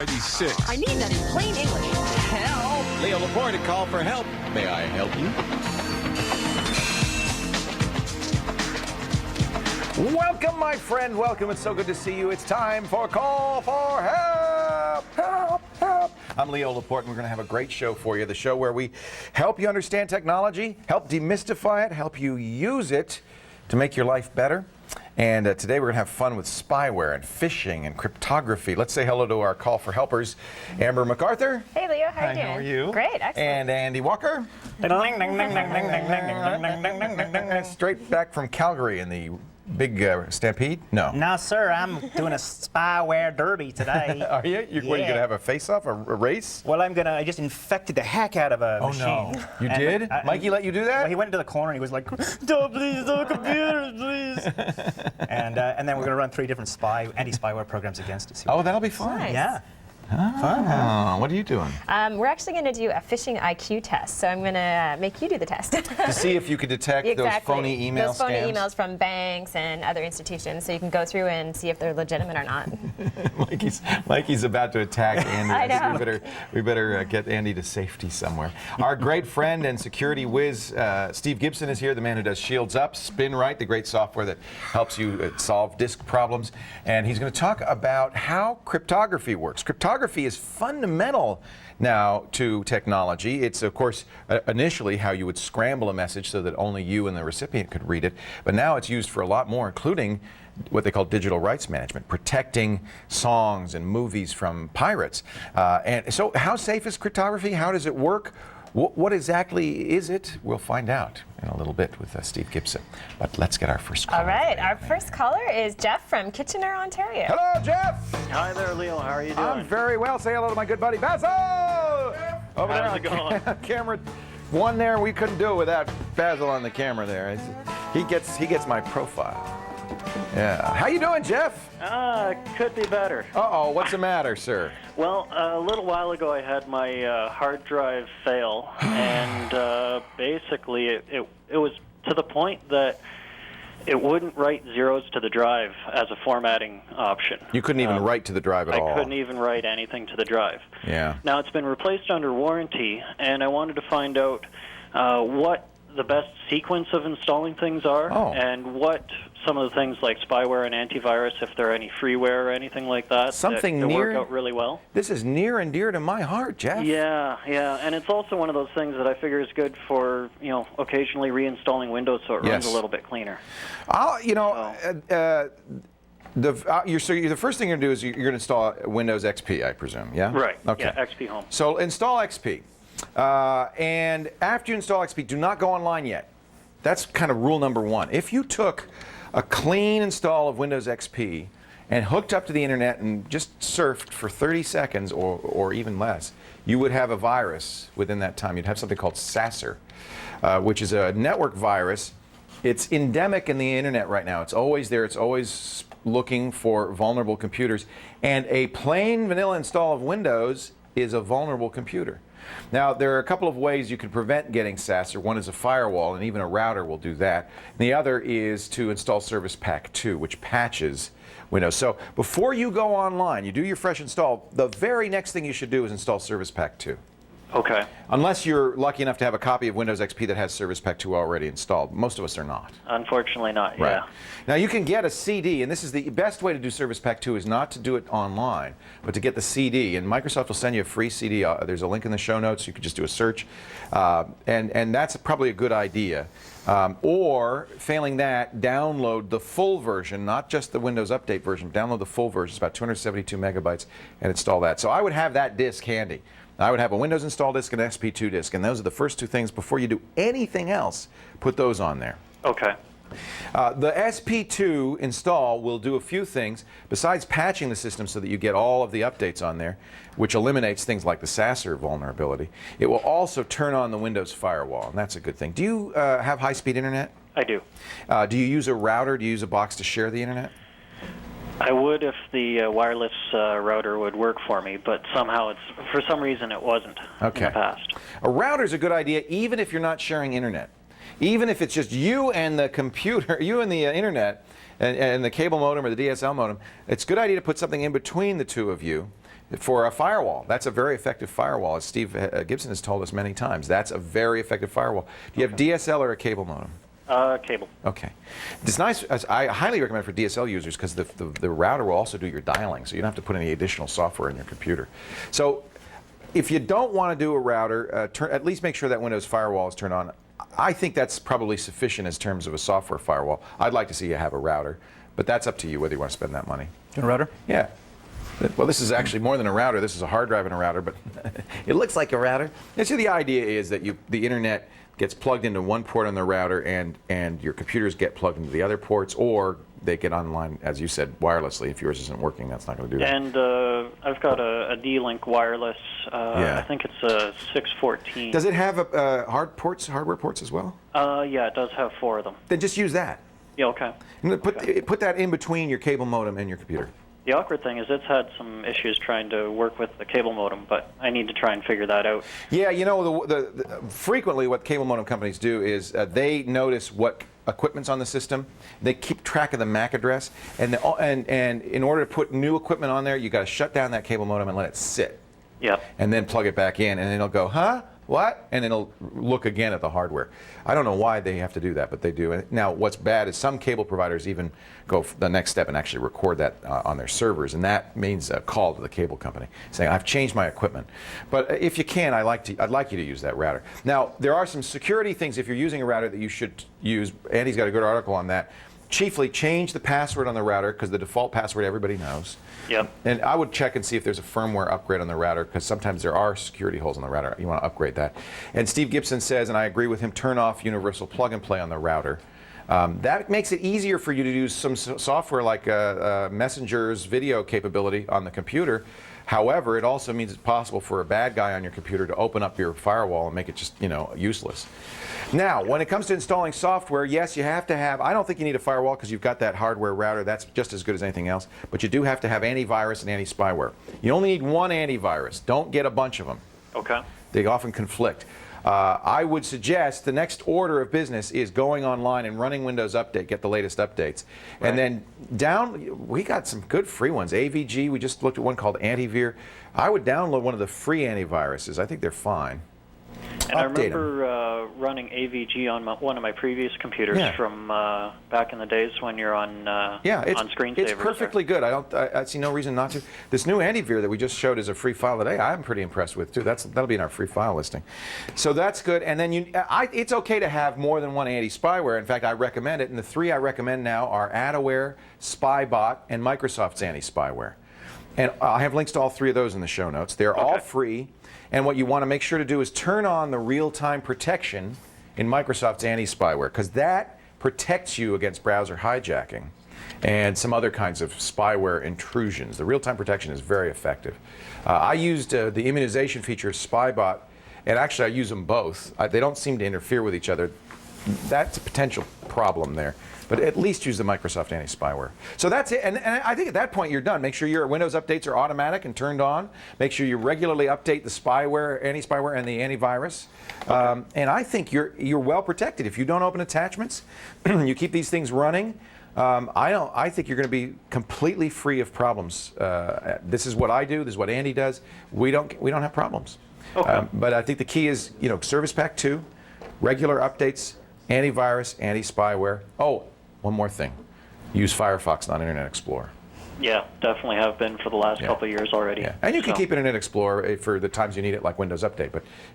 96. I need that in plain English. Help! Leo Laporte, a call for help. May I help you? Welcome, my friend. Welcome. It's so good to see you. It's time for Call for Help. Help, help. I'm Leo Laporte, and we're going to have a great show for you. The show where we help you understand technology, help demystify it, help you use it to make your life better. And today we're going to have fun with spyware and phishing and cryptography. Let's say hello to our call for helpers. Amber MacArthur. Hey, Leo. How are you doing? How are you? Great. Excellent. And Andy Walker. Straight back from Calgary in the big stampede? No. No, sir. I'm doing a spyware derby today. Are you? What, are you going to have a face-off, a race? Well, I just infected the heck out of a machine. Oh, no. You did? Mikey let you do that? Well, he went into the corner and he was like, "Don't please, no computers, please." and then we're going to run 3 different anti-spyware programs against it. Oh, that'll be fun. Nice. Yeah. Oh, what are you doing? We're actually going to do a phishing IQ test, so I'm going to make you do the test. To see if you could detect those phony email Those phony scams? emails from banks and other institutions, so you can go through and see if they're legitimate or not. Mikey's about to attack Andy. I know. think we better get Andy to safety somewhere. Our great friend and security whiz, Steve Gibson, is here, the man who does Shields Up, SpinRite, the great software that helps you solve disk problems. And he's going to talk about how cryptography works. Cryptography is fundamental now to technology. It's, of course, initially how you would scramble a message so that only you and the recipient could read it. But now it's used for a lot more, including what they call digital rights management, protecting songs and movies from pirates. And so how safe is cryptography? How does it work? What exactly is it? We'll find out in a little bit with Steve Gibson. But let's get our first caller. All right. Our first caller is Jeff from Kitchener, Ontario. Hello, Jeff. Hi there, Leo. How are you doing? I'm very well. Say hello to my good buddy Basil. Over there How's it going? on camera one there. We couldn't do it without Basil on the camera there. He gets my profile. Yeah. How you doing, Jeff? Could be better. Uh-oh. What's the matter, sir? Well, a little while ago I had my hard drive fail, and basically it was to the point that it wouldn't write zeros to the drive as a formatting option. You couldn't even write to the drive at all. I couldn't even write anything to the drive. Yeah. Now it's been replaced under warranty, and I wanted to find out what the best sequence of installing things are, and what some of the things like spyware and antivirus, if there are any freeware or anything like that, Something that near, work out really well. This is near and dear to my heart, Jeff. Yeah, and it's also one of those things that I figure is good for, occasionally reinstalling Windows so it runs a little bit cleaner. The first thing you're going to do is you're going to install Windows XP, I presume, yeah? Right, Okay. yeah, XP Home. So install XP. And after you install XP, do not go online yet. That's kind of rule number 1. If you took a clean install of Windows XP and hooked up to the internet and just surfed for 30 seconds or even less, you would have a virus within that time. You'd have something called Sasser, which is a network virus. It's endemic in the internet right now. It's always there. It's always looking for vulnerable computers. And a plain vanilla install of Windows is a vulnerable computer. Now, there are a couple of ways you can prevent getting Sasser. One is a firewall, and even a router will do that. And the other is to install Service Pack 2, which patches Windows. So before you go online, you do your fresh install, the very next thing you should do is install Service Pack 2. Okay. Unless you're lucky enough to have a copy of Windows XP that has Service Pack 2 already installed. Most of us are not. Unfortunately not, Right. yeah. Now you can get a CD, and this is the best way to do Service Pack 2 is not to do it online, but to get the CD. And Microsoft will send you a free CD. There's a link in the show notes. You can just do a search. And that's probably a good idea. Or, failing that, download the full version, not just the Windows Update version. Download the full version. It's about 272 megabytes, and install that. So I would have that disk handy. I would have a Windows install disk and an SP2 disk, and those are the first 2 things. Before you do anything else, put those on there. Okay. The SP2 install will do a few things besides patching the system so that you get all of the updates on there, which eliminates things like the Sasser vulnerability. It will also turn on the Windows firewall, and that's a good thing. Do you have high-speed internet? I do. Do you use a router? Do you use a box to share the internet? I would if the wireless router would work for me, but somehow for some reason it wasn't in the past. A router is a good idea even if you're not sharing internet. Even if it's just you and the computer, you and the internet, and the cable modem or the DSL modem, it's a good idea to put something in between the two of you for a firewall. That's a very effective firewall, as Steve Gibson has told us many times. That's a very effective firewall. Do you have DSL or a cable modem? Cable. Okay. It's nice. I highly recommend for DSL users because the router will also do your dialing, so you don't have to put any additional software in your computer. So if you don't want to do a router, at least make sure that Windows Firewall is turned on. I think that's probably sufficient in terms of a software firewall. I'd like to see you have a router, but that's up to you whether you want to spend that money. A router? Yeah. Well, this is actually more than a router. This is a hard drive and a router, but it looks like a router. And so the idea is that the internet gets plugged into one port on the router, and your computers get plugged into the other ports, or they get online, as you said, wirelessly. If yours isn't working, that's not going to do that. And I've got a D-Link wireless. Yeah. I think it's a 614. Does it have hardware ports as well? Yeah, it does have 4 of them. Then just use that. Yeah, okay. And put that in between your cable modem and your computer. The awkward thing is it's had some issues trying to work with the cable modem, but I need to try and figure that out. Yeah, you know, frequently what cable modem companies do is they notice what equipment's on the system. They keep track of the MAC address, and in order to put new equipment on there, you got to shut down that cable modem and let it sit. Yep. And then plug it back in, and then it'll go, huh? What? And it'll look again at the hardware. I don't know why they have to do that, but they do. Now, what's bad is some cable providers even go the next step and actually record that on their servers, and that means a call to the cable company saying, "I've changed my equipment." But if you can, I'd like you to use that router. Now, there are some security things if you're using a router that you should use. Andy's got a good article on that. Chiefly, change the password on the router because the default password everybody knows. Yep. And I would check and see if there's a firmware upgrade on the router because sometimes there are security holes on the router. You want to upgrade that. And Steve Gibson says, and I agree with him, turn off universal plug and play on the router. That makes it easier for you to use some software like Messenger's video capability on the computer. However, it also means it's possible for a bad guy on your computer to open up your firewall and make it just, useless. Now, when it comes to installing software, yes, you have to have, I don't think you need a firewall because you've got that hardware router. That's just as good as anything else. But you do have to have antivirus and anti-spyware. You only need one antivirus. Don't get a bunch of them. Okay. They often conflict. I would suggest the next order of business is going online and running Windows Update, get the latest updates. Right. And then we got some good free ones. AVG, we just looked at one called Antivir. I would download one of the free antiviruses. I think they're fine. And I remember running AVG on one of my previous computers from back in the days when you're on on screensavers. It's perfectly good. I see no reason not to. This new Antivir that we just showed as a free file today, I'm pretty impressed with too. That'll be in our free file listing. So that's good. And then it's okay to have more than one anti-spyware. In fact, I recommend it. And the 3 I recommend now are Adaware, Spybot, and Microsoft's anti-spyware. And I have links to all 3 of those in the show notes. They're all free. And what you want to make sure to do is turn on the real-time protection in Microsoft's anti-spyware, because that protects you against browser hijacking and some other kinds of spyware intrusions. The real-time protection is very effective. I used the immunization feature of Spybot, and actually I use them both. They don't seem to interfere with each other. That's a potential problem there. But at least use the Microsoft anti-spyware. So that's it. And I think at that point you're done. Make sure your Windows updates are automatic and turned on. Make sure you regularly update the spyware, anti-spyware, and the antivirus. Okay. And I think you're well protected. If you don't open attachments, you keep these things running. I think you're going to be completely free of problems. This is what I do. This is what Andy does. We don't have problems. Okay. But I think the key is Service Pack 2, regular updates, antivirus, anti-spyware. Oh, one more thing. Use Firefox, not Internet Explorer. Yeah, definitely have been for the last couple of years already. Yeah. And you can keep Internet Explorer for the times you need it, like Windows Update,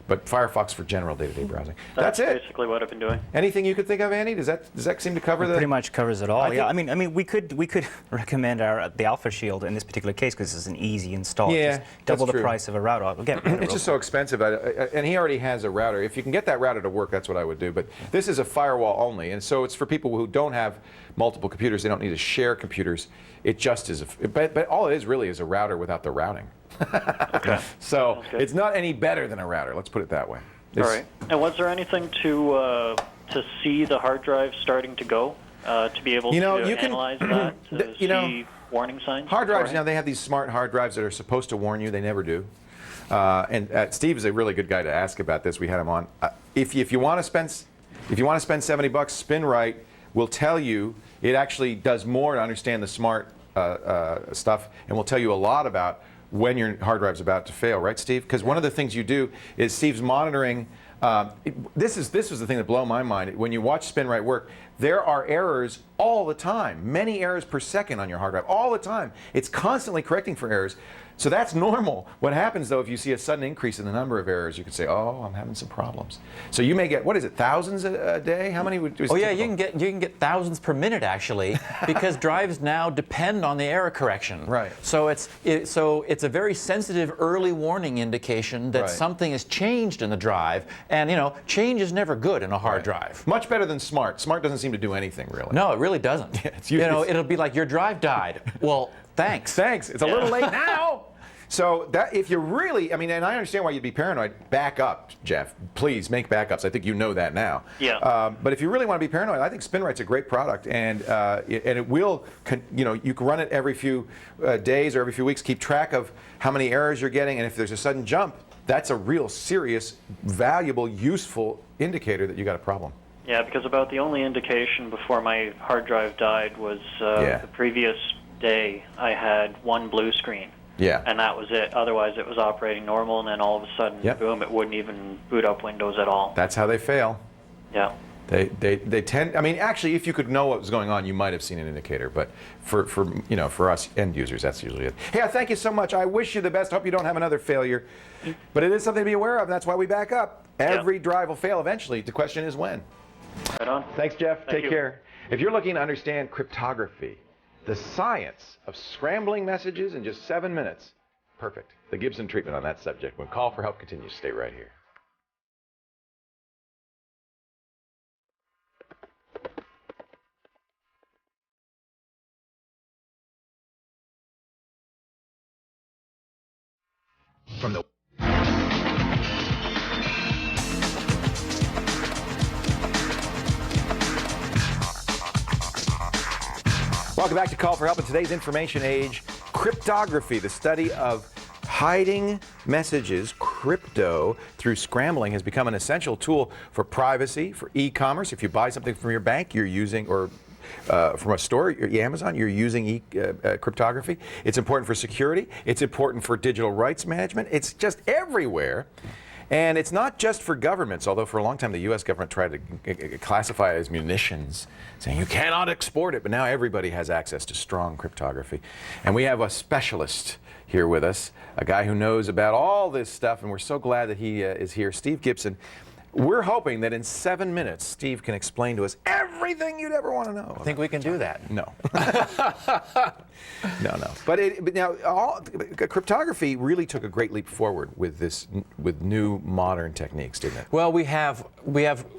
but Firefox for general day-to-day browsing. That's it. Basically what I've been doing. Anything you could think of, Andy? Does that seem to cover Pretty much covers it all. I mean, we could recommend the Alpha Shield in this particular case because it's an easy install. Yeah, just double the true. price of a router. I'll get it's just so expensive, and he already has a router. If you can get that router to work, that's what I would do. But this is a firewall only, and so it's for people who don't have multiple computers. They don't need to share computers. It just is, but all it is really is a router without the routing. Okay. So it's not any better than a router. Let's put it that way. All right. And was there anything to see the hard drive starting to go to be able to analyze that to see warning signs? Hard drives now, they have these smart hard drives that are supposed to warn you. They never do. And Steve is a really good guy to ask about this. We had him on. If you want to spend $70, SpinRite will tell you. It actually does more to understand the smart stuff, and will tell you a lot about when your hard drive's about to fail, right, Steve? Because one of the things you do is Steve's monitoring. This was the thing that blew my mind. When you watch SpinRite work, there are errors all the time, many errors per second on your hard drive, all the time. It's constantly correcting for errors. So that's normal. What happens, though, if you see a sudden increase in the number of errors, you can say, oh, I'm having some problems. So you may get, what is it, thousands a day? How many would Oh yeah, you can get thousands per minute actually, because drives now depend on the error correction. Right. So it's a very sensitive early warning indication that Right. something has changed in the drive, and change is never good in a hard drive. Much better than Smart. Smart doesn't seem to do anything, really. No, it really doesn't. It's usually It'll be like your drive died. Well, thanks. Thanks. It's a little late now. So that if you're really, I mean, and I understand why you'd be paranoid, back up, Jeff. Please make backups. I think you know that now. Yeah. But if you really want to be paranoid, I think SpinRite's a great product, and it will, you can run it every few days or every few weeks, keep track of how many errors you're getting, and if there's a sudden jump, that's a real serious, valuable, useful indicator that you got a problem. Yeah, because about the only indication before my hard drive died was the previous day I had one blue screen. Yeah. And that was it. Otherwise, it was operating normal, and then all of a sudden, boom, it wouldn't even boot up Windows at all. That's how they fail. Yeah. They tend. I mean, actually, if you could know what was going on, you might have seen an indicator. But for us end users, that's usually it. Hey, thank you so much. I wish you the best. Hope you don't have another failure. But it is something to be aware of. And that's why we back up. Every drive will fail eventually. The question is when. Right on. Thanks, Jeff. Thank Take you. care. If you're looking to understand cryptography, the science of scrambling messages in just 7 minutes, perfect. The Gibson treatment on that subject. When Call for Help continues, stay right here. From the Welcome back to Call for Help in today's information age. Cryptography, the study of hiding messages, crypto, through scrambling has become an essential tool for privacy, for e-commerce. If you buy something from your bank, you're using, or from a store, Amazon, you're using cryptography. It's important for security. It's important for digital rights management. It's just everywhere. And it's not just for governments, although for a long time the U.S. government tried to classify it as munitions, saying you cannot export it, but now everybody has access to strong cryptography. And we have a specialist here with us, a guy who knows about all this stuff, and we're so glad that he is here, Steve Gibson. We're hoping that in 7 minutes, Steve can explain to us everything you'd ever want to know. I think we can do that. No. No. But now, cryptography really took a great leap forward with new modern techniques, didn't it? Well, we have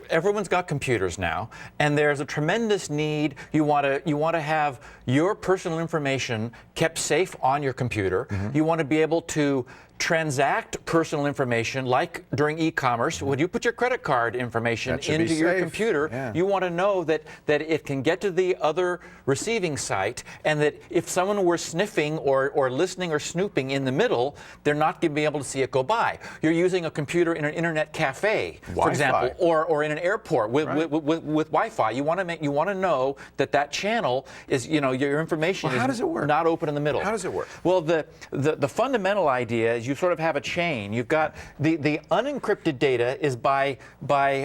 everyone's got computers now, and there's a tremendous need. You want to have your personal information kept safe on your computer. Mm-hmm. You want to be able to transact personal information, like during e-commerce. When you put your credit card information into your computer, you want to know that it can get to the other receiving site, and that if someone were sniffing or listening or snooping in the middle, they're not going to be able to see it go by. You're using a computer in an internet cafe, for example, or in an airport with Wi-Fi. You want to know that channel is, your information is not open in the middle. How does it work? Well, the fundamental idea is you sort of have a chain. You've got the unencrypted data is by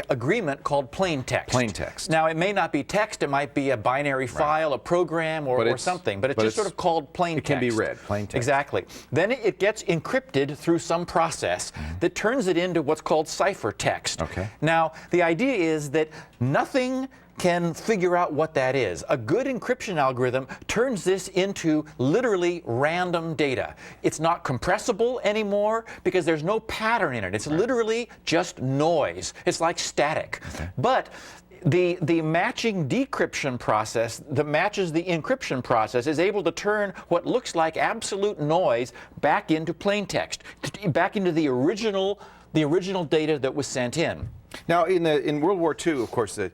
agreement called plain text. Plain text. Now, it may not be text. It might be a binary file, a program, or something. But it's just sort of called plain text. It can be read, plain text. Exactly. Then it gets encrypted through some process that turns it into what's called ciphertext. Okay. Now, the idea is that nothing can figure out what that is. A good encryption algorithm turns this into literally random data. It's not compressible anymore because there's no pattern in it. It's literally just noise. It's like static. Okay. But the matching decryption process that matches the encryption process is able to turn what looks like absolute noise back into plain text, back into the original data that was sent in. Now, in World War II, of course, the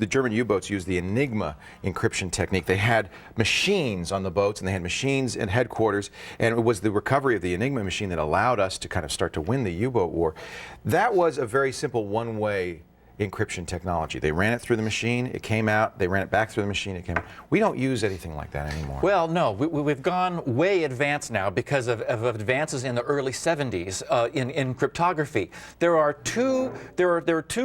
German U-boats used the Enigma encryption technique. They had machines on the boats, and they had machines in headquarters, and it was the recovery of the Enigma machine that allowed us to kind of start to win the U-boat war. That was a very simple one-way encryption technology. They ran it through the machine, it came out, they ran it back through the machine, it came out. We don't use anything like that anymore. Well, no, we've gone way advanced now because of advances in the early 70s in cryptography. There are two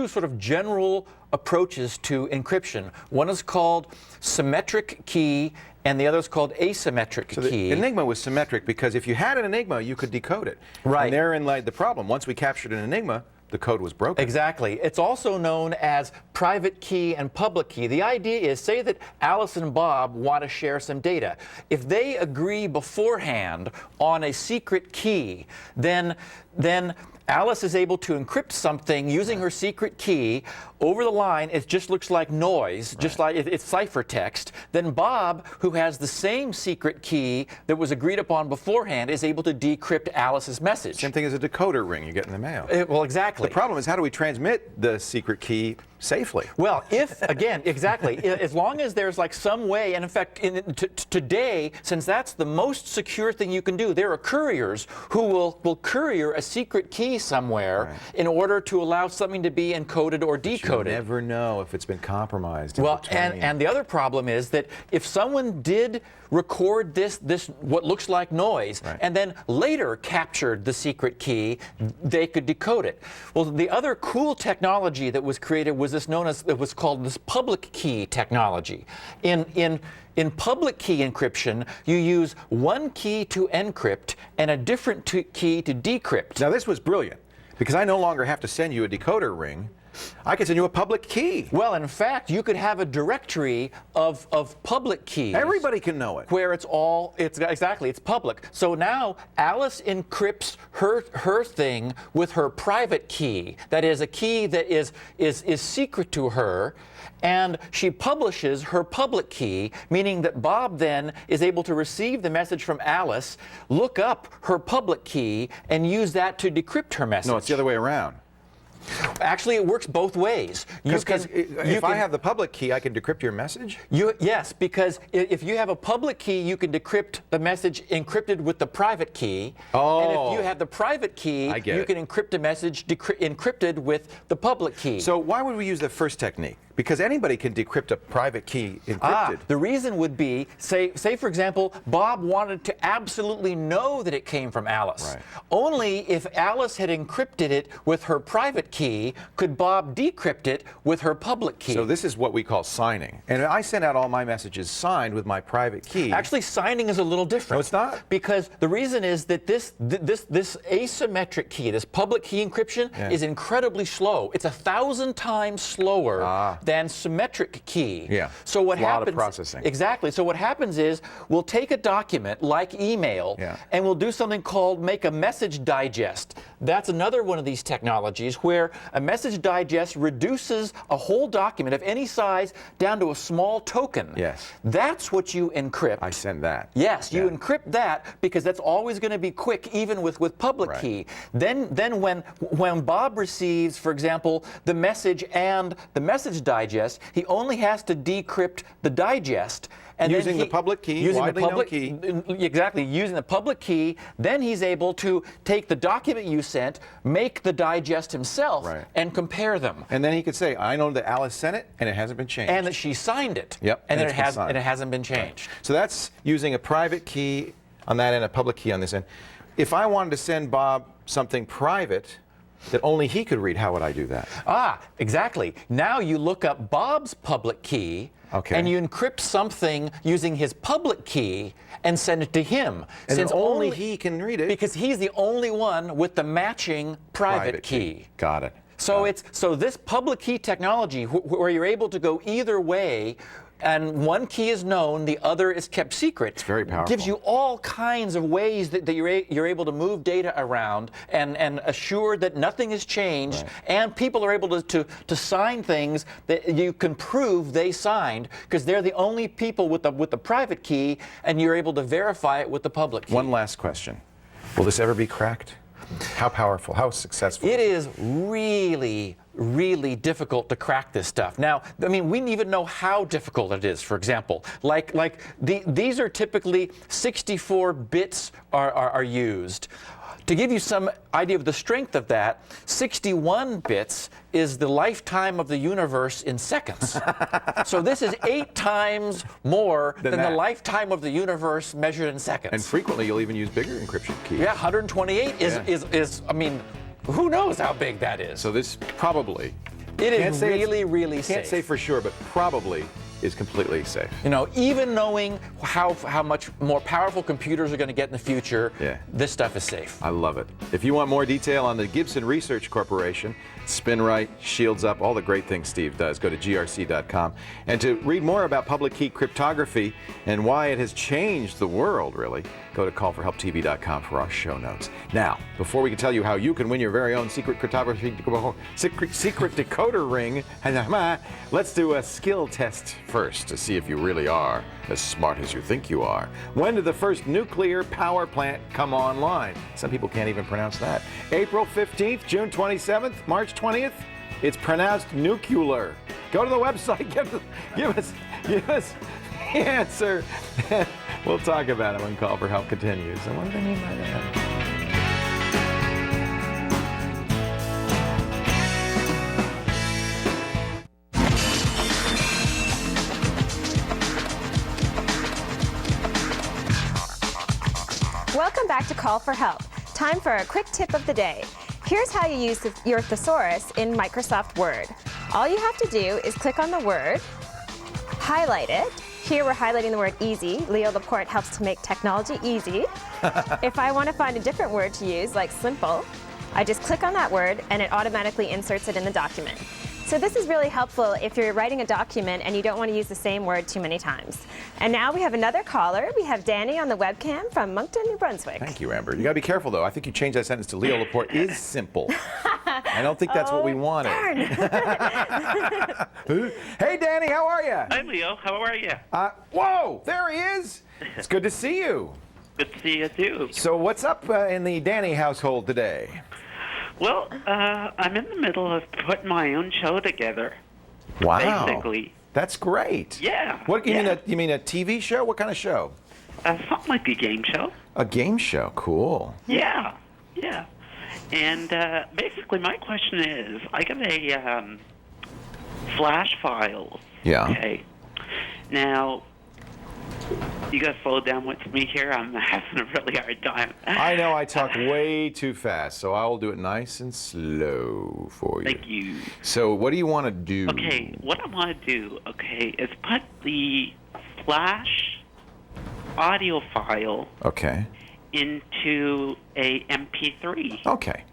sort of general approaches to encryption. One is called symmetric key, and the other is called asymmetric So the key. Enigma was symmetric because if you had an Enigma, you could decode it. Right. And therein lied the problem. Once we captured an Enigma, the code was broken. Exactly. It's also known as private key and public key. The idea is, say that Alice and Bob want to share some data. If they agree beforehand on a secret key, then Alice is able to encrypt something using her secret key over the line. It just looks like noise, just like it's ciphertext. Then Bob, who has the same secret key that was agreed upon beforehand, is able to decrypt Alice's message. Same thing as a decoder ring you get in the mail. Well, exactly. The problem is, how do we transmit the secret key safely? Well, exactly, as long as there's like some way, and in fact, today, since that's the most secure thing you can do, there are couriers who will courier a secret key somewhere in order to allow something to be encoded or decoded. You never know if it's been compromised. Well, and the other problem is that if someone did record this what looks like noise, and then later captured the secret key, they could decode it. Well, the other cool technology that was created was it was called this public key technology. In public key encryption, you use one key to encrypt and a different key to decrypt. Now, this was brilliant because I no longer have to send you a decoder ring. I can send you a public key. Well, in fact, you could have a directory of public keys. Everybody can know it. Where it's public. So now Alice encrypts her thing with her private key. That is a key that is secret to her. And she publishes her public key, meaning that Bob then is able to receive the message from Alice, look up her public key, and use that to decrypt her message. No, it's the other way around. Actually, it works both ways. Because if I have the public key, I can decrypt your message? Yes, because if you have a public key, you can decrypt the message encrypted with the private key. Oh. And if you have the private key, you can encrypt a message encrypted with the public key. So why would we use the first technique? Because anybody can decrypt a private key encrypted. The reason would be, say for example, Bob wanted to absolutely know that it came from Alice. Right. Only if Alice had encrypted it with her private key could Bob decrypt it with her public key. So this is what we call signing. And I send out all my messages signed with my private key. Actually, signing is a little different. No, it's not. Because the reason is that this asymmetric key, this public key encryption, is incredibly slow. It's 1,000 times slower than symmetric key. Yeah. So what a lot happens? of processing. Exactly. So what happens is we'll take a document like email, and we'll do something called make a message digest. That's another one of these technologies where a message digest reduces a whole document of any size down to a small token. Yes. That's what you encrypt. I send that. Yes, you encrypt that because that's always going to be quick, even with public key. Then when Bob receives, for example, the message and the message digest, he only has to decrypt the digest. And using the public key, widely known key. Exactly, using the public key, then he's able to take the document you sent, make the digest himself, and compare them. And then he could say, I know that Alice sent it, and it hasn't been changed. And that she signed it. Yep. And, it hasn't been changed. Right. So that's using a private key on that end, a public key on this end. If I wanted to send Bob something private that only he could read, how would I do that? Exactly. Now you look up Bob's public key, and you encrypt something using his public key and send it to him. And since only he can read it. Because he's the only one with the matching private key. Got it. So so this public key technology where you're able to go either way, and one key is known, the other is kept secret. It's very powerful. Gives you all kinds of ways that you're able to move data around and assure that nothing has changed, and people are able to sign things that you can prove they signed because they're the only people with the private key, and you're able to verify it with the public key. One last question. Will this ever be cracked? How powerful? How successful? It is really, really difficult to crack this stuff. Now, I mean, we don't even know how difficult it is. For example, these are typically 64 bits are used. To give you some idea of the strength of that, 61 bits is the lifetime of the universe in seconds. So this is 8 times more than the that. lifetime of the universe measured in seconds. And frequently, you'll even use bigger encryption keys. Yeah, 128 is I mean, who knows how big that is? So this probably, It is can't say it's- really can't safe. say for sure, but probably is completely safe. You know, even knowing how much more powerful computers are going to get in the future, Yeah. this stuff is safe. I love it. If you want more detail on the Gibson Research Corporation, SpinRite, Shields Up, all the great things Steve does, go to grc.com. And to read more about public key cryptography and why it has changed the world, really, go to callforhelptv.com for our show notes. Now, before we can tell you how you can win your very own secret cryptography, secret decoder ring, let's do a skill test first to see if you really are as smart as you think you are. When did the first nuclear power plant come online? Some people can't even pronounce that. April 15th, June 27th, March 20th? It's pronounced nuclear. Go to the website, give us the answer. We'll talk about it when Call for Help continues. And what do they mean by that? Welcome back to Call for Help. Time for a quick tip of the day. Here's how you use your thesaurus in Microsoft Word. All you have to do is click on the word, highlight it. Here we're highlighting the word easy. Leo Laporte helps to make technology easy. If I want to find a different word to use, like simple, I just click on that word and it automatically inserts it in the document. So this is really helpful if you're writing a document and you don't want to use the same word too many times. And now we have another caller. We have Danny on the webcam from Moncton, New Brunswick. Thank you, Amber. You got to be careful, though. I think you changed that sentence to Leo Laporte is simple. I don't think that's what we wanted. Hey, Danny, how are you? Hi, Leo. How are you? Whoa, there he is. It's good to see you. Good to see you, too. So what's up in the Danny household today? Well, I'm in the middle of putting my own show together. Wow. Basically. That's great. Yeah. What you yeah. mean a TV show? What kind of show? Something like a game show. A game show. Cool. Yeah. Yeah. And basically, my question is, I got a flash file. Yeah. Okay. Now, you got to slow down with me here. I'm having a really hard time. I know I talk way too fast, so I will do it nice and slow for you. Thank you. So what do you want to do? Okay, what I want to do, is put the flash audio file Okay. into a MP3. Okay.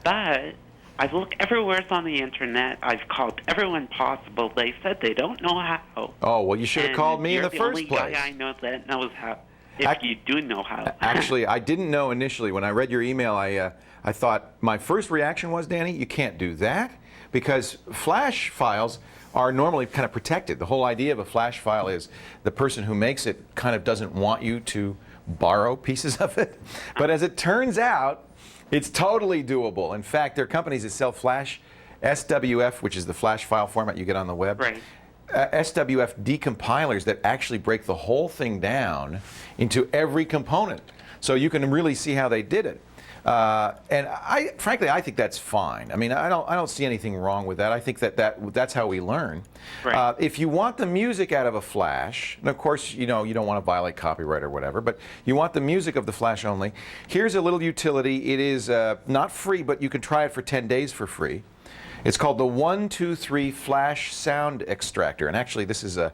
But I've looked everywhere on the internet. I've called everyone possible. They said they don't know how. Oh, well, you should have And called me in you're the first only place. guy I know that knows how. If Ac- you do know how. Actually, I didn't know initially. When I read your email, I thought my first reaction was, Danny, you can't do that because flash files are normally kind of protected. The whole idea of a flash file is the person who makes it kind of doesn't want you to borrow pieces of it. But as it turns out, it's totally doable. In fact, there are companies that sell flash SWF, which is the flash file format you get on the web. Right. SWF decompilers that actually break the whole thing down into every component. So you can really see how they did it. And frankly, I think that's fine. I mean, I don't see anything wrong with that. I think that's how we learn. Right. If you want the music out of a flash, and of course, you don't want to violate copyright or whatever, but you want the music of the flash only. Here's a little utility. It is not free, but you can try it for 10 days for free. It's called the 123 Flash Sound Extractor, and actually, this is a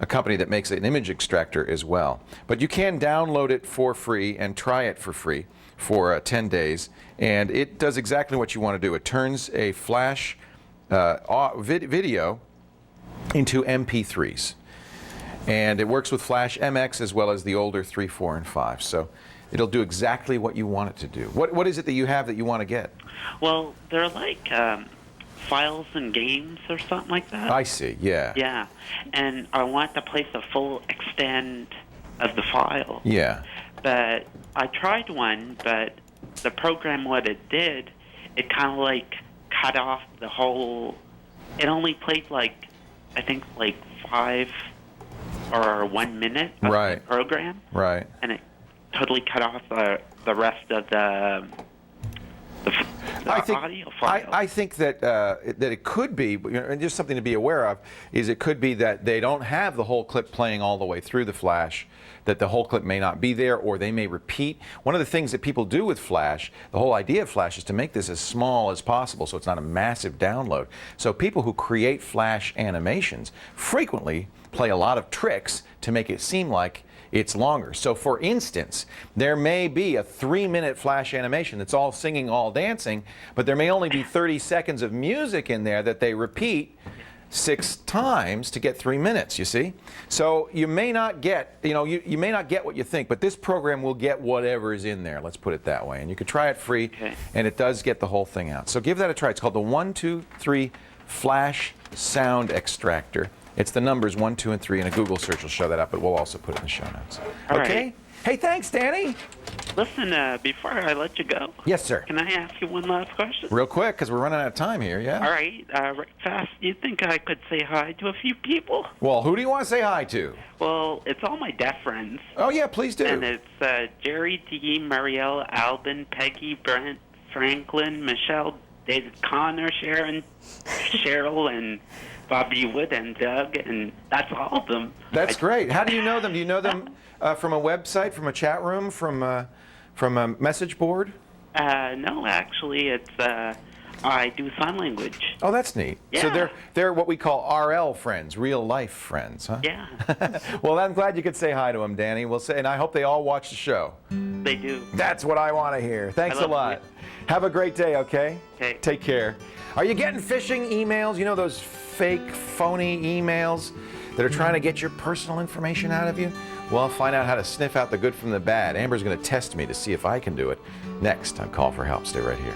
company that makes an image extractor as well. But you can download it for free and try it for free for 10 days, and it does exactly what you want to do. It turns a flash video into MP3s, and it works with Flash MX as well as the older 3, 4, and 5. So it'll do exactly what you want it to do. What is it that you have that you want to get? Well, they're like files and games or something like that. I see, yeah. Yeah, and I want to place a full extent of the file. Yeah. But I tried one, but the program, what it did, it kind of like cut off the whole. It only played I think 5 or 1 minute of Right. the program. Right. And it totally cut off the rest of the the audio file. I think that that it could be, and just something to be aware of, is it could be that they don't have the whole clip playing all the way through the flash, that the whole clip may not be there, or they may repeat. One of the things that people do with Flash, the whole idea of Flash is to make this as small as possible so it's not a massive download. So people who create Flash animations frequently play a lot of tricks to make it seem like it's longer. So for instance, there may be a 3-minute Flash animation that's all singing, all dancing, but there may only be 30 seconds of music in there that they repeat 6 times to get 3 minutes, you see? So you may not get, you may not get what you think, but this program will get whatever is in there, let's put it that way. And you can try it free, and it does get the whole thing out. So give that a try. It's called the 1, 2, 3 Flash Sound Extractor. It's the numbers 1, 2, and 3, and a Google search will show that up, but we'll also put it in the show notes. All Okay? right. Hey, thanks, Danny. Listen, before I let you go, Yes, sir. can I ask you one last question? Real quick, because we're running out of time here, yeah? All right, right fast. Do you think I could say hi to a few people? Well, who do you want to say hi to? Well, it's all my deaf friends. Oh, yeah, please do. And it's Jerry, Dee, Marielle, Alvin, Peggy, Brent, Franklin, Michelle, David Connor, Sharon, Cheryl, and Bobby Wood, and Doug, and that's all of them. That's great. How do you know them? Do you know them from a website, from a chat room, from a message board? No, actually, it's I do sign language. Oh, that's neat. So Yeah. they're what we call RL friends, real life friends, huh? Yeah, Well, I'm glad you could say hi to them, Danny. We'll say, and I hope they all watch the show. they do. That's what I want to hear. Thanks I a love lot. it. Have a great day, okay? Okay. Take care. Are you getting phishing emails? You know those fake, phony emails that are trying to get your personal information out of you? Well, find out how to sniff out the good from the bad. Amber's going to test me to see if I can do it. Next on Call for Help. Stay right here.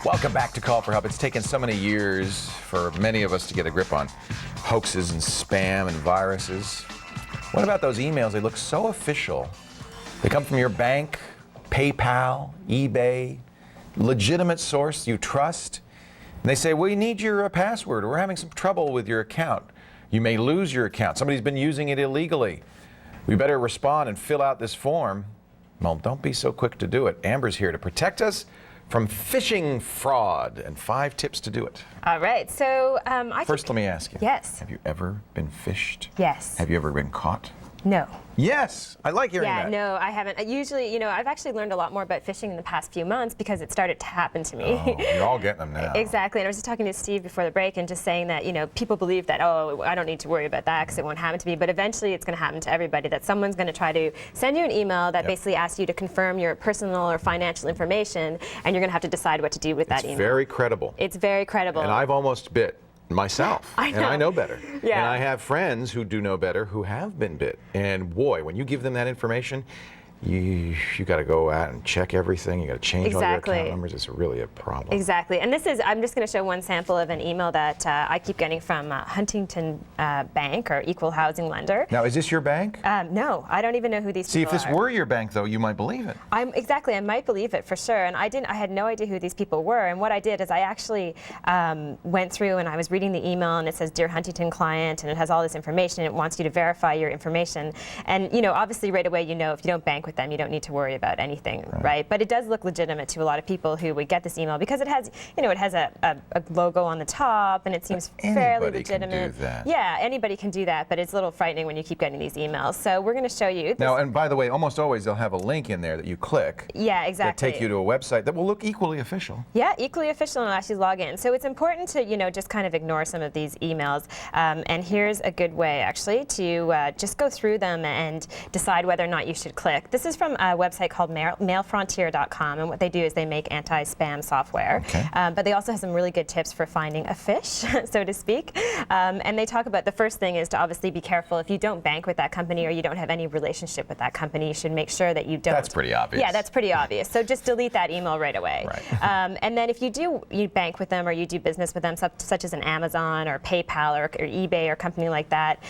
Welcome back to Call for Help. It's taken so many years for many of us to get a grip on hoaxes and spam and viruses. What about those emails? They look so official. They come from your bank, PayPal, eBay, legitimate source you trust. And they say, we need your password. We're having some trouble with your account. You may lose your account. Somebody's been using it illegally. We better respond and fill out this form. Well, don't be so quick to do it. Amber's here to protect us from phishing fraud and 5 tips to do it. All right, so First, let me ask you. Yes. Have you ever been phished? Yes. Have you ever been caught? No. Yes. I like hearing Yeah, that. no, I haven't. Usually, I've actually learned a lot more about phishing in the past few months because it started to happen to me. Oh, you're all getting them now. Exactly, and I was just talking to Steve before the break and just saying that, people believe that, oh, I don't need to worry about that because it won't happen to me, but eventually it's going to happen to everybody, that someone's going to try to send you an email that basically asks you to confirm your personal or financial information, and you're going to have to decide what to do with that email. It's very credible. It's very credible. And I've almost bit myself. I And I know better. Yeah. And I have friends who do know better who have been bit. And boy, when you give them that information, you got to go out and check everything. You got to change all your account numbers. It's really a problem. Exactly. And I'm just going to show one sample of an email that I keep getting from Huntington Bank, or Equal Housing Lender. Now, is this your bank? No, I don't even know who these See, if people this are. were your bank, though, you might believe it. Exactly, I might believe it for sure. And I had no idea who these people were. And what I did is I actually went through and I was reading the email, and it says, Dear Huntington Client, and it has all this information. It wants you to verify your information. And, obviously right away, if you don't bank with them, you don't need to worry about anything, right? But it does look legitimate to a lot of people who would get this email because it has, it has a logo on the top, and it seems fairly legitimate. Anybody can do that. Yeah, anybody can do that, but it's a little frightening when you keep getting these emails. So we're going to show you. Now, and by the way, almost always they'll have a link in there that you click. Yeah, exactly. That take you to a website that will look equally official. Yeah, equally official, and I'll actually log in. So it's important to, just kind of ignore some of these emails. And here's a good way, actually, to just go through them and decide whether or not you should click. This is from a website called mailfrontier.com, and what they do is they make anti-spam software. Okay. But they also have some really good tips for finding a fish, so to speak. And they talk about the first thing is to obviously be careful. If you don't bank with that company or you don't have any relationship with that company, you should make sure that you don't. That's pretty obvious. Yeah, that's pretty obvious. So just delete that email right away. Right. And then if you bank with them or you do business with them, such as an Amazon or PayPal or eBay or company like that,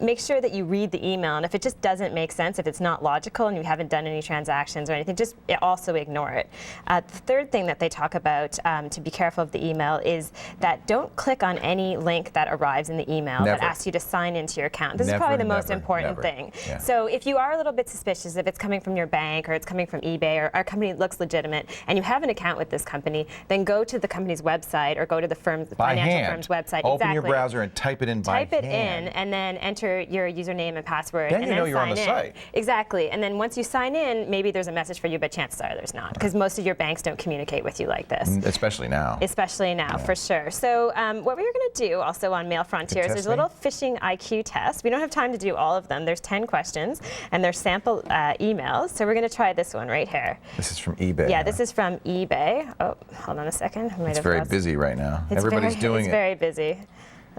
make sure that you read the email. And if it just doesn't make sense, if it's not logical, logical and you haven't done any transactions or anything, just also ignore it. The third thing that they talk about to be careful of the email is that don't click on any link that arrives in the email that asks you to sign into your account. This is probably the most important thing. Yeah. So if you are a little bit suspicious, if it's coming from your bank or it's coming from eBay or our company looks legitimate and you have an account with this company, then go to the company's website or go to the financial firm's website. Open your browser and type it in by hand. Type it in and then enter your username and password. Then and you know you're on sign the in. site. Exactly. And then once you sign in, maybe there's a message for you, but chances are there's not, because most of your banks don't communicate with you like this. Especially now. Especially now, for sure. So what we were going to do also on Mail Frontier is there's a little phishing IQ test. We don't have time to do all of them. There's 10 questions, and there's sample emails. So we're going to try this one right here. This is from eBay. Yeah, this is from eBay. Oh, hold on a second. It's very busy right now. Everybody's doing it. It's very busy.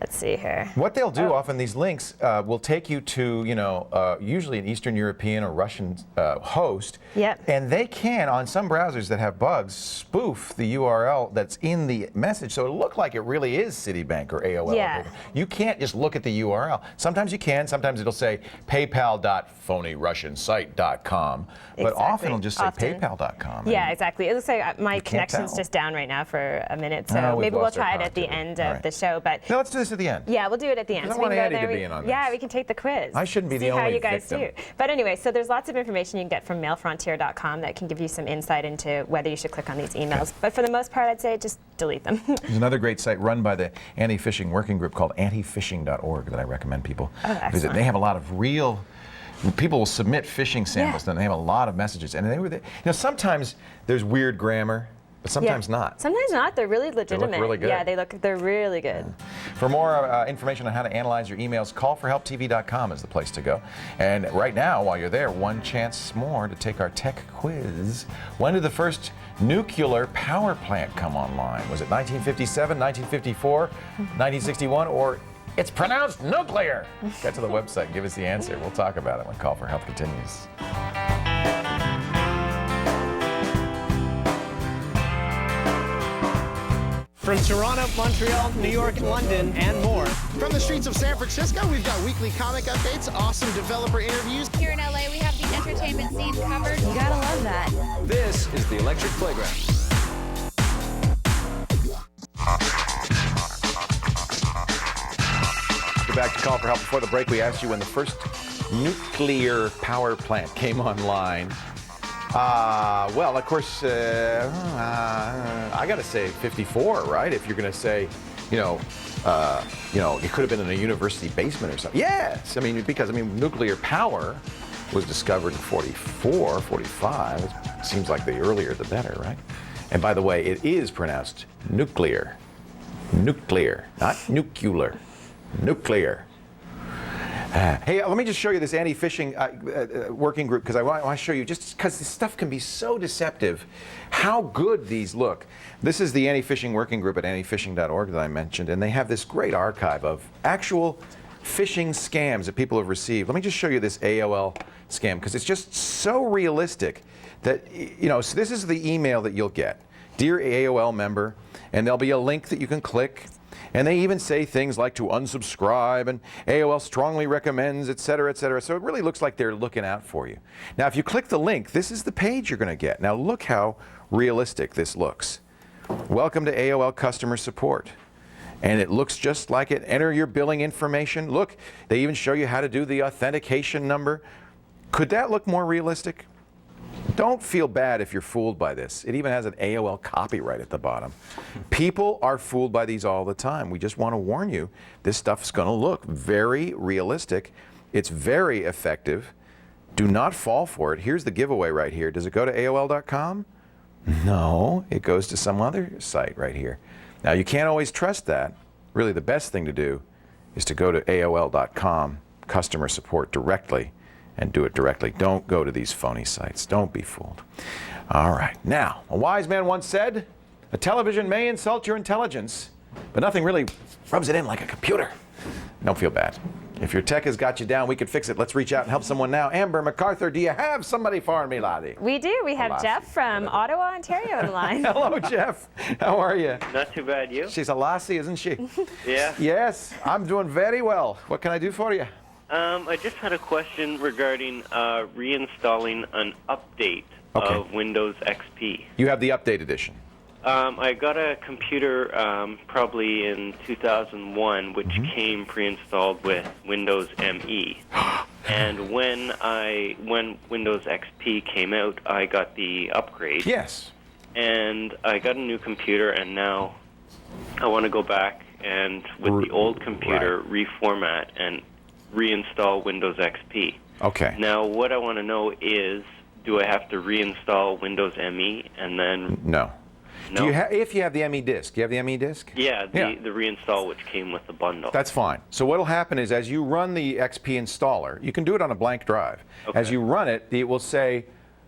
Let's see here. What they'll do often, these links will take you to, usually an Eastern European or Russian host. Yep. And they can, on some browsers that have bugs, spoof the URL that's in the message, so it'll look like it really is Citibank or AOL. Yeah. You can't just look at the URL. Sometimes you can. Sometimes it'll say paypal.phonyrussiansite.com. But often it'll just say paypal.com. Yeah, exactly. It looks like my connection's just down right now for a minute, so maybe we'll try it at the end of the show. But no, let's do this at the end. Yeah, we'll do it at the end. I want Andy to be in on this. Yeah, we can take the quiz. I shouldn't be the only See how you guys victim. do. But anyway, so there's lots of information you can get from mailfrontier.com that can give you some insight into whether you should click on these emails. But for the most part, I'd say just delete them. There's another great site run by the anti-phishing working group called antifishing.org that I recommend people visit. They have a lot of real. People will submit phishing samples, and they have a lot of messages. And they were, sometimes there's weird grammar, but sometimes not. Sometimes not. They're really legitimate. They look really good. Yeah, they're really good. For more information on how to analyze your emails, callforhelptv.com is the place to go. And right now, while you're there, one chance more to take our tech quiz. When did the first nuclear power plant come online? Was it 1957, 1954, 1961, or it's pronounced nuclear? Get to the website and give us the answer. We'll talk about it when Call for Help continues. From Toronto, Montreal, New York, London, and more. From the streets of San Francisco, we've got weekly comic updates, awesome developer interviews. Here in LA, we have the entertainment scene covered. You gotta love that. This is the Electric Playground. We're back to Call for Help. Before the break, we asked you when the first nuclear power plant came online. Well, of course, I got to say 54, right? If you're going to say, it could have been in a university basement or something. Yes, because nuclear power was discovered in 44, 45. It seems like the earlier the better, right? And by the way, it is pronounced nuclear. Nuclear, not nuclear. Nuclear. Hey, let me just show you this anti-phishing working group, because I want to show you, just because this stuff can be so deceptive, how good these look. This is the anti-phishing working group at antifishing.org that I mentioned, and they have this great archive of actual phishing scams that people have received. Let me just show you this AOL scam, because it's just so realistic that, so this is the email that you'll get. Dear AOL member, and there'll be a link that you can click. And they even say things like to unsubscribe, and AOL strongly recommends, et cetera, et cetera. So it really looks like they're looking out for you. Now, if you click the link, this is the page you're going to get. Now, look how realistic this looks. Welcome to AOL customer support. And it looks just like it. Enter your billing information. Look, they even show you how to do the authentication number. Could that look more realistic? Don't feel bad if you're fooled by this. It even has an AOL copyright at the bottom. People are fooled by these all the time. We just want to warn you, this stuff's going to look very realistic. It's very effective. Do not fall for it. Here's the giveaway right here. Does it go to AOL.com? No, it goes to some other site right here. Now, you can't always trust that. Really, the best thing to do is to go to AOL.com, customer support directly, and do it directly. Don't go to these phony sites. Don't be fooled. All right. Now, a wise man once said, a television may insult your intelligence, but nothing really rubs it in like a computer. Don't feel bad. If your tech has got you down, we could fix it. Let's reach out and help someone now. Amber MacArthur, do you have somebody for me, laddie? We do. We have Jeff from Ottawa, Ontario on the line. Hello, Jeff. How are you? Not too bad, you? She's a lassie, isn't she? Yeah. Yes, I'm doing very well. What can I do for you? I just had a question regarding reinstalling an update of Windows XP. You have the update edition. I got a computer probably in 2001, which came pre-installed with Windows ME. And when Windows XP came out, I got the upgrade. Yes. And I got a new computer, and now I want to go back and, with the old computer, reformat and reinstall Windows XP. Okay. Now, what I want to know is, do I have to reinstall Windows ME and then... No. No? Do you if you have the ME disk, you have the ME disk? Yeah, the reinstall which came with the bundle. That's fine. So what will happen is, as you run the XP installer, you can do it on a blank drive. Okay. As you run it, it will say,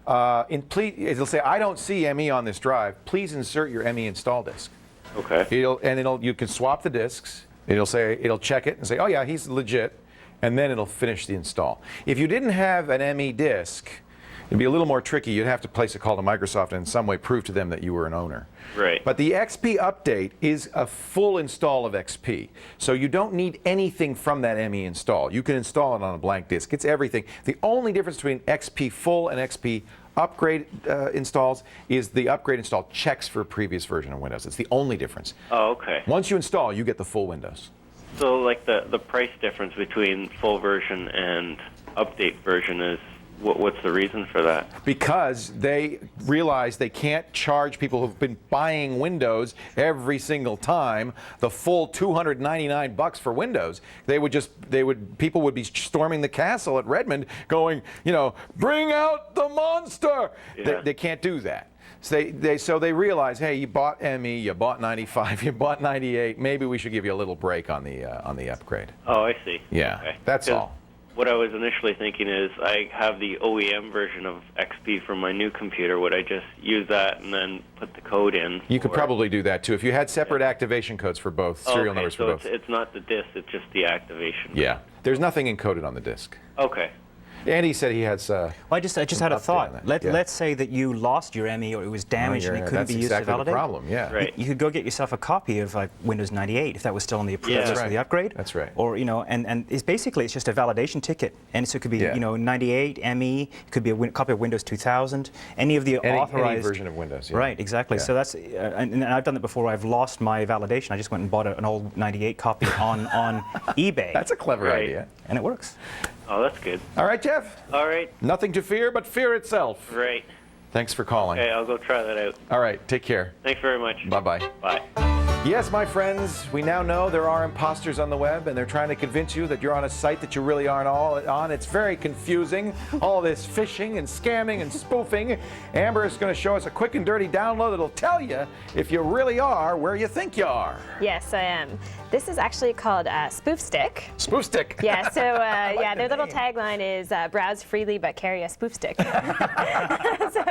it'll say, I don't see ME on this drive. Please insert your ME install disk. Okay. You can swap the disks. It'll check it and say, oh yeah, he's legit, and then it'll finish the install. If you didn't have an ME disk, it'd be a little more tricky. You'd have to place a call to Microsoft and in some way prove to them that you were an owner. Right. But the XP update is a full install of XP. So you don't need anything from that ME install. You can install it on a blank disk. It's everything. The only difference between XP full and XP upgrade installs is the upgrade install checks for a previous version of Windows. It's the only difference. Oh, okay. Once you install, you get the full Windows. So, like, the price difference between full version and update version is, what's the reason for that? Because they realize they can't charge people who've been buying Windows every single time the full $299 for Windows. People would be storming the castle at Redmond going, bring out the monster. Yeah. They can't do that. So they realize, hey, you bought ME, you bought 95, you bought 98. Maybe we should give you a little break on the upgrade. Oh, I see. Yeah, okay. That's all. What I was initially thinking is, I have the OEM version of XP from my new computer. Would I just use that and then put the code in? You could probably do that too if you had separate activation codes for both, serial numbers for both. So it's not the disk, it's just the activation. Yeah. There's nothing encoded on the disk. Okay. Andy said he has. Well, I just had a thought. Let's say that you lost your ME or it was damaged and it couldn't be used to validate. That's exactly the problem. Yeah. Right. You could go get yourself a copy of Windows 98 if that was still on the approved list for the upgrade. That's right. Or and it's basically just a validation ticket, and so it could be 98 ME. It could be a copy of Windows 2000. Any of the authorized any version of Windows. Yeah. Right. Exactly. Yeah. So that's and I've done that before. I've lost my validation. I just went and bought an old 98 copy on eBay. That's a clever idea. And it works. Oh, that's good. All right, Jeff. All right. Nothing to fear but fear itself. Right. Thanks for calling. Okay, I'll go try that out. All right, take care. Thanks very much. Bye-bye. Bye. Yes, my friends, we now know there are imposters on the web, and they're trying to convince you that you're on a site that you really aren't on. It's very confusing, all this phishing and scamming and spoofing. Amber is going to show us a quick and dirty download that'll tell you if you really are where you think you are. Yes, I am. This is actually called Spoof Stick. Spoof Stick. Yeah, so their little tagline is browse freely but carry a spoof stick. So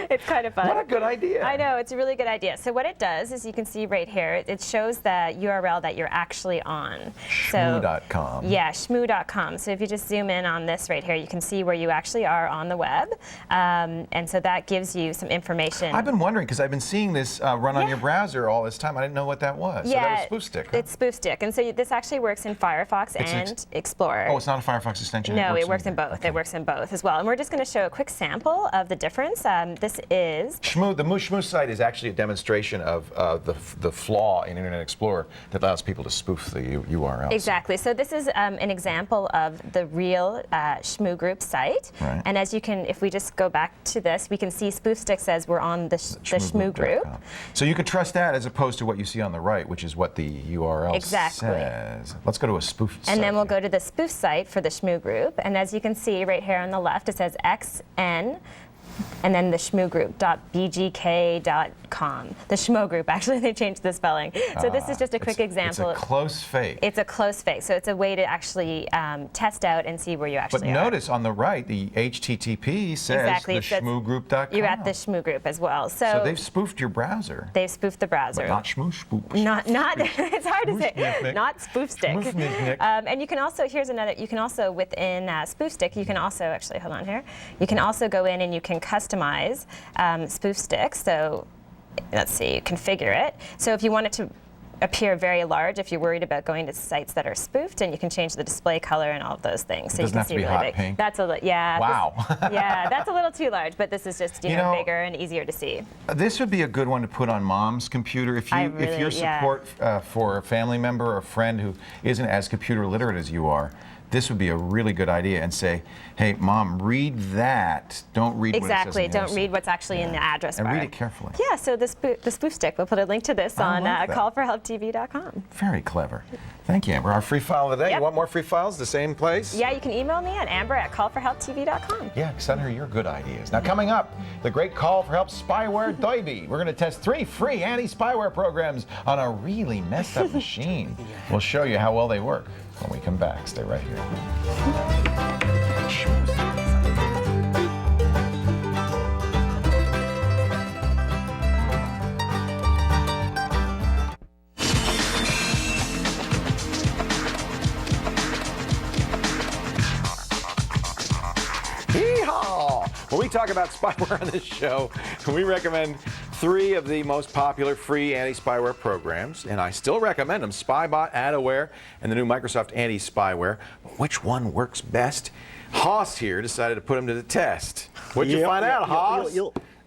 it's kind of fun. What a good idea. I know, it's a really good idea. So what it does is you can see right here, it shows the URL that you're actually on. Shmoo.com. Yeah, shmoo.com. So if you just zoom in on this right here, you can see where you actually are on the web. And so that gives you some information. I've been wondering, because I've been seeing this run on your browser all this time. I didn't know what that was. Yeah, so that was Spoof Stick. Huh? It's Spoof Stick. And so this actually works in Firefox and Explorer. Oh, it's not a Firefox extension? No, it works in both. Okay. It works in both as well. And we're just going to show a quick sample of the difference. This is... Shmoo, the Shmoo site is actually a demonstration of the flaw in Internet Explorer that allows people to spoof the URLs. Exactly. So this is an example of the real Shmoo Group site. Right. And as you can, if we just go back to this, we can see Spoof Stick says we're on the Shmoo Group. So you can trust that as opposed to what you see on the right, which is what the URL says. Let's go to a spoof site. And then we'll go to the spoof site for the Shmoo Group. And as you can see right here on the left, it says XN. And then the shmoogroup.bgk.com. The Shmoo Group, actually, they changed the spelling. So this is just a quick example. It's a close fake. It's a close fake. So it's a way to actually test out and see where you actually are. But notice on the right, the HTTP says the shmoogroup.com. You're at the Shmoo Group as well. So they've spoofed your browser. They've spoofed the browser. But not Shmoo Spoofs. Not it's hard to say. Not Spoof Stick. And you can also, here's another, you can also within Spoof Stick, you can also, actually, hold on here. You can also go in and you can customize Spoof Stick. So let's see, configure it. So if you wanted to appear very large if you're worried about going to sites that are spoofed, and you can change the display color and all of those things. So It doesn't you can have to see be really hot big. pink? That's a yeah. Wow. Yeah, that's a little too large, but this is just You know, bigger and easier to see. This would be a good one to put on Mom's computer if your support for a family member or a friend who isn't as computer literate as you are. This would be a really good idea, and say, hey, Mom, read that. Don't read Exactly. what it says in Don't read what's actually in the address bar. And read it carefully. Yeah, so the spoof stick, we'll put a link to this on callforhelptv.com. Very clever. Thank you, Amber. Our free file of the day. Yep. You want more free files? The same place? Yeah, you can email me at amber@callforhelptv.com. Yeah, send her your good ideas. Now, coming up, the great Call for Help spyware Doiby. We're going to test 3 free anti-spyware programs on a really messed up machine. We'll show you how well they work when we come back. Stay right here. Yeehaw! When we talk about spyware on this show, we recommend 3 of the most popular free anti-spyware programs, and I still recommend them: Spybot, Adaware, and the new Microsoft anti-spyware. Which one works best? Haas here decided to put them to the test. What'd you find out, Haas?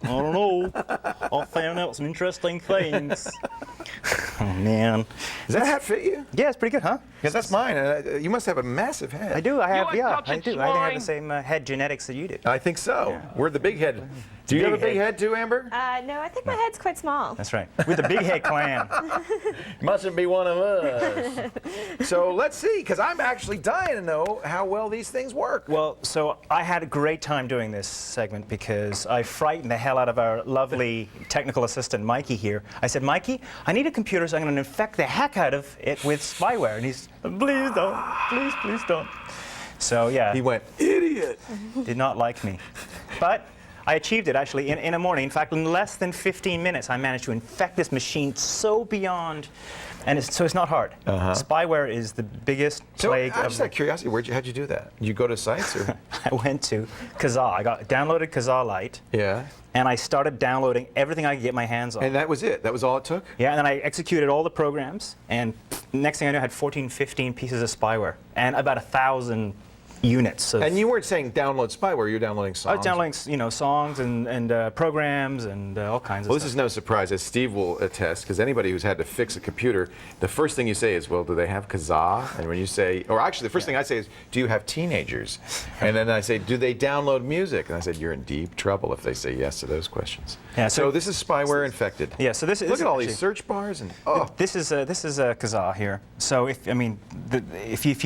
I don't know. I found out some interesting things. Oh, man. Does that hat fit you? Yeah, it's pretty good, huh? Because that's mine. You must have a massive head. I do. I have, yeah, I do. I think I have swine. the same head genetics that you do. I think so. We're the big head. Do you have a big head too, Amber? No, I think my head's quite small. That's right. With the big head clan. Mustn't be one of us. So let's see, because I'm actually dying to know how well these things work. Well, so I had a great time doing this segment because I frightened the hell out of our lovely technical assistant, Mikey, here. I said, Mikey, I need a computer, so I'm going to infect the heck out of it with spyware. And he's, please don't. Please don't. So, yeah. He went, idiot. Did not like me. But I achieved it, actually, in a morning. In fact, in less than 15 minutes, I managed to infect this machine so beyond. And so it's not hard. Spyware is the biggest plague. So, just out of curiosity, how'd you do that? Did you go to sites? Or? I went to Kazaa. I downloaded Kazaa Lite. Yeah. And I started downloading everything I could get my hands on. And that was it? That was all it took? Yeah, and then I executed all the programs. And next thing I knew, I had 14, 15 pieces of spyware. And about 1,000 units. And you weren't saying download spyware, you were downloading songs? I was downloading, songs and programs and all kinds of stuff. Well, this is no surprise, as Steve will attest, because anybody who's had to fix a computer, the first thing you say is, well, do they have Kazaa? And when you say, or actually the first thing I say is, do you have teenagers? And then I say, do they download music? And I said, you're in deep trouble if they say yes to those questions. Yeah, so this is spyware infected. Yeah, so this is. Look at all these search bars and This is a Kazaa here. So if you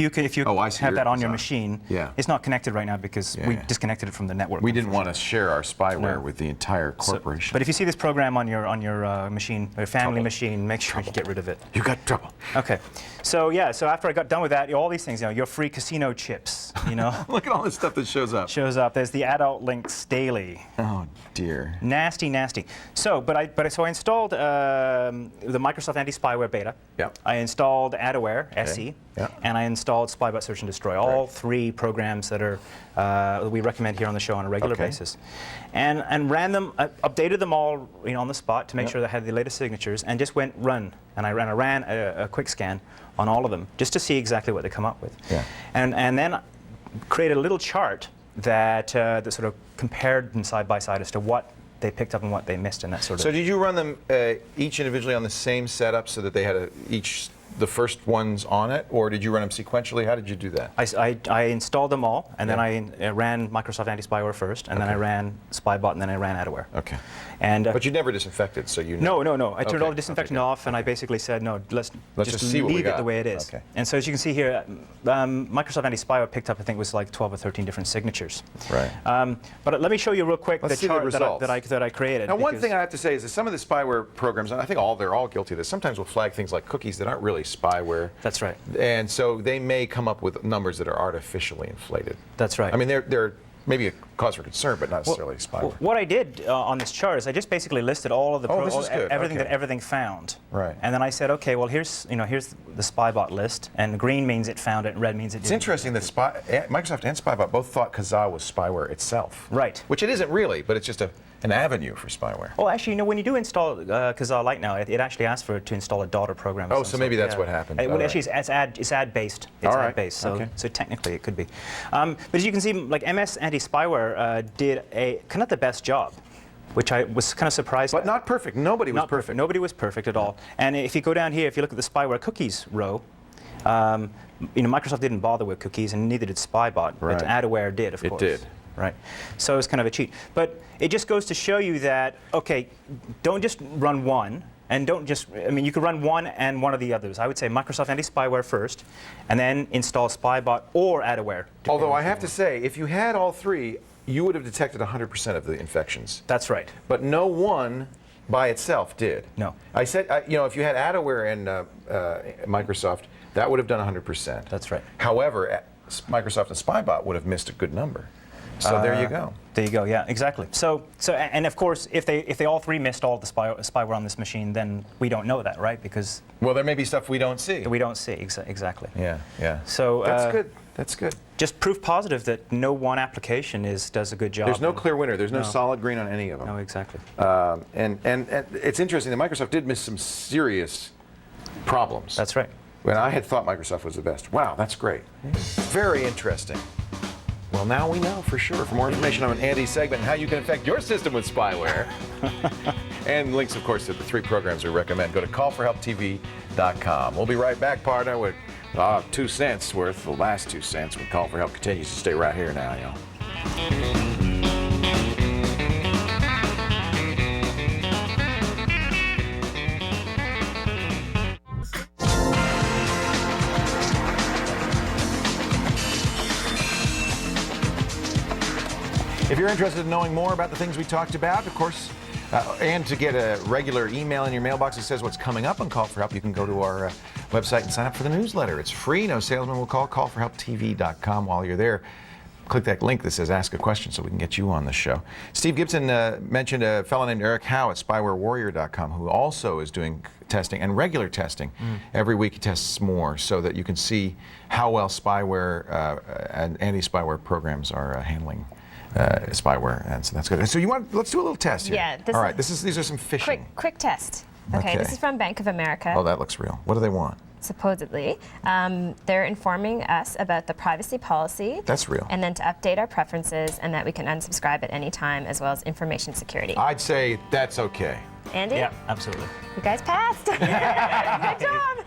have that on your machine, it's not connected right now because we disconnected it from the network. We didn't want to share our spyware with the entire corporation. But if you see this program on your machine, your family machine, make sure you get rid of it. You got trouble. Okay. So so after I got done with that, all these things, your free casino chips, Look at all this stuff that shows up. There's the adult links daily. Oh dear. Nasty. So, I installed the Microsoft anti-spyware beta. Yep. I installed Adaware SE. Yep. And I installed Spybot Search and Destroy. All 3 programs that are we recommend here on the show on a regular basis, and ran them, updated them all on the spot to make sure they had the latest signatures, and just went run. And I ran a quick scan on all of them just to see exactly what they come up with. Yeah. And then created a little chart that sort of compared them side by side as to what they picked up and what they missed, and that sort of. So did you run them each individually on the same setup so that they had each the first ones on it, or did you run them sequentially? How did you do that? I installed them all, and then I ran Microsoft Anti-Spyware first, and then I ran Spybot, and then I ran Adaware. Okay. And but you never disinfected, so you know. No. I turned all the disinfectant off, and I basically said, no, let's just see what leave it the way it is. Okay. And so as you can see here, Microsoft Anti-Spyware picked up, I think it was like 12 or 13 different signatures. Right. But let me show you real quick the chart that I created. Now, one thing I have to say is that some of the spyware programs, and I think they're all guilty of this, sometimes will flag things like cookies that aren't really spyware. That's right. And so they may come up with numbers that are artificially inflated. That's right. I mean, they're maybe a cause for concern, but not necessarily spyware. What I did on this chart is I just basically listed all of the everything that everything found. Right. And then I said, okay, well here's the spybot list, and green means it found it, and red means it didn't. It's interesting that Microsoft and Spybot both thought Kazaa was spyware itself. Right. Which it isn't really, but it's just an avenue for spyware. Well, actually, when you do install Kazaa Lite now, it actually asks for it to install a daughter program. Oh, so maybe that's what happened. Well, actually, it's ad-based. It's ad-based, so technically it could be. But as you can see, like MS Anti-Spyware did kind of the best job, which I was kind of surprised. But not perfect. Nobody was perfect. Nobody was perfect at all. And if you go down here, if you look at the spyware cookies row, Microsoft didn't bother with cookies, and neither did Spybot. Right. But AdAware did, of course. It did. Right. So it's kind of a cheat. But it just goes to show you that, okay, don't just run one, and don't just, you could run one and one of the others. I would say Microsoft Anti-Spyware first, and then install Spybot or AdAware. Although I have to say, if you had all three, you would have detected 100% of the infections. That's right. But no one by itself did. No. I said, if you had AdAware and Microsoft, that would have done 100%. That's right. However, Microsoft and Spybot would have missed a good number. So there you go. There you go. Yeah, exactly. So, and of course, if they all three missed all the spyware on this machine, then we don't know that, right? Because there may be stuff we don't see. We don't see exactly. Yeah, yeah. So that's good. That's good. Just proof positive that no one application does a good job. There's no clear winner. There's no solid green on any of them. No, exactly. And it's interesting that Microsoft did miss some serious problems. That's right. When I had thought Microsoft was the best. Wow, that's great. Very interesting. Well, now we know for sure. For more information on Andy's segment and how you can affect your system with spyware, and links, of course, to the 3 programs we recommend, go to callforhelptv.com. We'll be right back, partner, with 2 cents worth, the last 2 cents when Call for Help continues. To stay right here now, y'all. If you're interested in knowing more about the things we talked about, of course, and to get a regular email in your mailbox that says what's coming up on Call for Help, you can go to our website and sign up for the newsletter. It's free. No salesman will call. Callforhelptv.com. While you're there, click that link that says Ask a Question so we can get you on the show. Steve Gibson mentioned a fellow named Eric Howe at SpywareWarrior.com who also is doing testing and regular testing. Every week he tests more so that you can see how well spyware and anti-spyware programs are handling spyware, and so that's good. So let's do a little test here. Yeah. All right. These are some phishing. Quick test. Okay. This is from Bank of America. Oh, that looks real. What do they want? Supposedly, they're informing us about the privacy policy. That's real. And then to update our preferences, and that we can unsubscribe at any time, as well as information security. I'd say that's okay. Andy? Yeah, absolutely. You guys passed. Good job.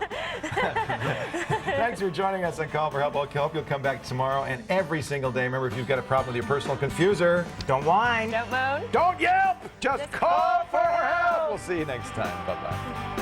Thanks for joining us on Call for Help. I'll help. You'll come back tomorrow and every single day. Remember, if you've got a problem with your personal confuser, don't whine. Don't moan. Don't yelp. Just call for help. We'll see you next time. Bye-bye.